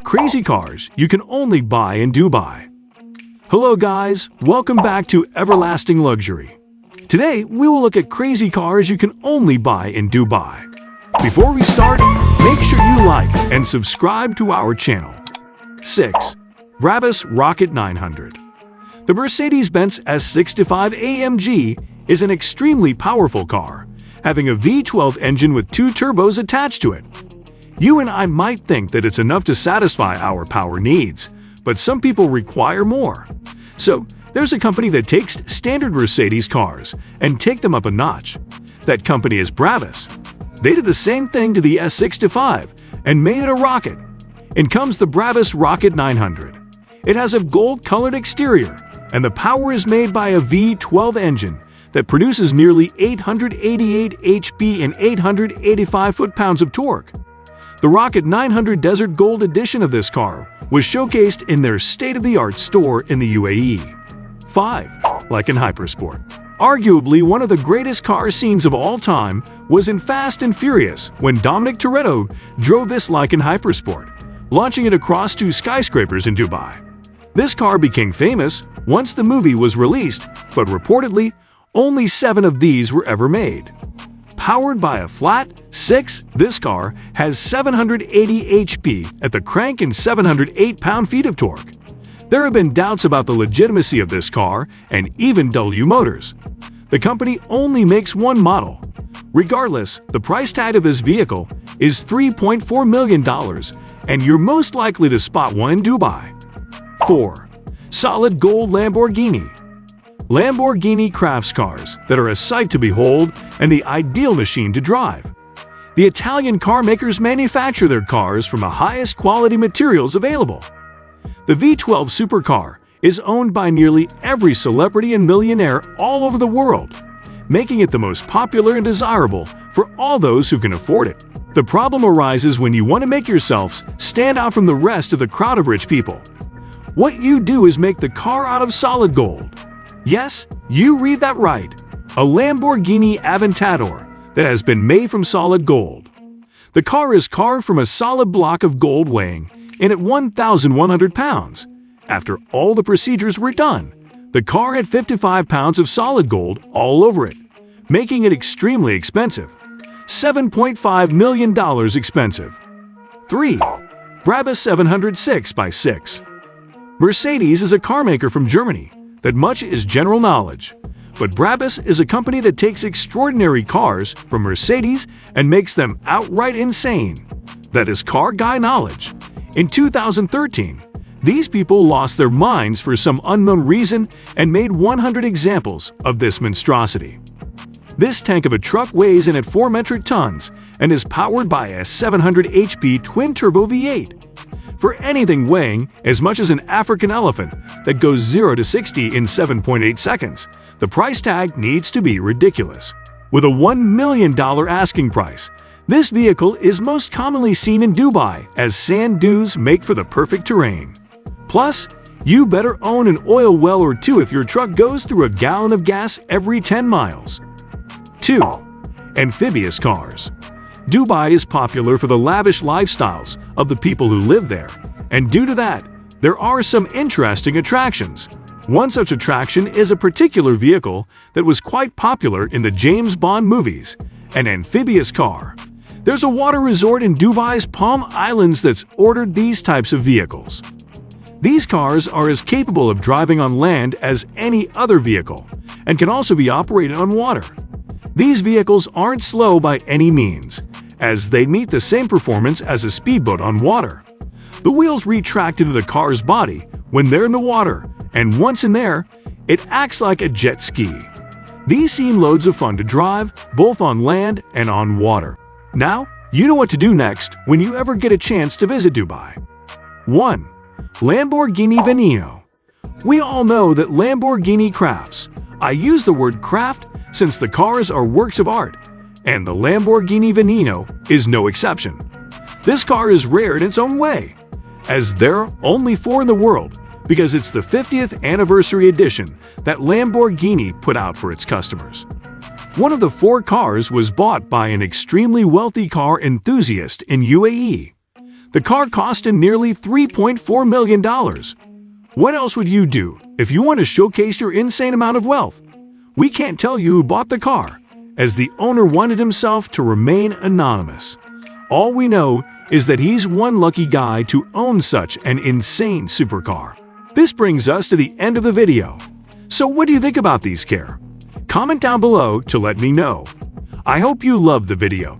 Crazy cars you can only buy in Dubai. Hello guys, welcome back to Everlasting Luxury. Today we will look at crazy cars you can only buy in Dubai. Before we start, make sure you like and subscribe to our channel. 6. Brabus Rocket 900. The Mercedes-Benz S65 AMG is an extremely powerful car, having a V12 engine with 2 turbos attached to it. You and I might think that it's enough to satisfy our power needs, but some people require more. So, there's a company that takes standard Mercedes cars and take them up a notch. That company is Brabus. They did the same thing to the S65 and made it a rocket. In comes the Brabus Rocket 900. It has a gold-colored exterior, and the power is made by a V12 engine that produces nearly 888 HP and 885 foot-pounds of torque. The Rocket 900 Desert Gold edition of this car was showcased in their state-of-the-art store in the UAE. 5. Lykan Hypersport. Arguably one of the greatest car scenes of all time was in Fast and Furious when Dominic Toretto drove this Lykan Hypersport, launching it across 2 skyscrapers in Dubai. This car became famous once the movie was released, but reportedly, only 7 of these were ever made. Powered by a flat 6, this car has 780 HP at the crank and 708 pound-feet of torque. There have been doubts about the legitimacy of this car and even W Motors. The company only makes one model. Regardless, the price tag of this vehicle is $3.4 million, and you're most likely to spot one in Dubai. 4. Solid Gold Lamborghini. Lamborghini crafts cars that are a sight to behold and the ideal machine to drive. The Italian car makers manufacture their cars from the highest quality materials available. The V12 supercar is owned by nearly every celebrity and millionaire all over the world, making it the most popular and desirable for all those who can afford it. The problem arises when you want to make yourselves stand out from the rest of the crowd of rich people. What you do is make the car out of solid gold. Yes, you read that right. A Lamborghini Aventador that has been made from solid gold. The car is carved from a solid block of gold weighing in at 1,100 pounds. After all the procedures were done, the car had 55 pounds of solid gold all over it, making it extremely expensive. $7.5 million expensive. 3. Brabus 706x6. Mercedes is a car maker from Germany that much is general knowledge, but Brabus is a company that takes extraordinary cars from Mercedes and makes them outright insane. That is car guy knowledge. In 2013, these people lost their minds for some unknown reason and made 100 examples of this monstrosity. This tank of a truck weighs in at 4 metric tons and is powered by a 700 HP twin-turbo V8. For anything weighing as much as an African elephant that goes 0 to 60 in 7.8 seconds, the price tag needs to be ridiculous. With a $1 million asking price, this vehicle is most commonly seen in Dubai as sand dunes make for the perfect terrain. Plus, you better own an oil well or 2 if your truck goes through a gallon of gas every 10 miles. 2. Amphibious cars. Dubai is popular for the lavish lifestyles of the people who live there, and due to that, there are some interesting attractions. One such attraction is a particular vehicle that was quite popular in the James Bond movies, an amphibious car. There's a water resort in Dubai's Palm Islands that's ordered these types of vehicles. These cars are as capable of driving on land as any other vehicle, and can also be operated on water. These vehicles aren't slow by any means, as they meet the same performance as a speedboat on water. The wheels retract into the car's body when they're in the water, and once in there, it acts like a jet ski. These seem loads of fun to drive, both on land and on water. Now, you know what to do next when you ever get a chance to visit Dubai. 1. Lamborghini Veneno. We all know that Lamborghini crafts. I use the word craft since the cars are works of art, and the Lamborghini Veneno is no exception. This car is rare in its own way, as there are only 4 in the world because it's the 50th anniversary edition that Lamborghini put out for its customers. One of the 4 cars was bought by an extremely wealthy car enthusiast in UAE. The car costed nearly $3.4 million. What else would you do if you want to showcase your insane amount of wealth? We can't tell you who bought the car, as the owner wanted himself to remain anonymous. All we know is that he's one lucky guy to own such an insane supercar. This brings us to the end of the video. So what do you think about these cars? Comment down below to let me know. I hope you loved the video.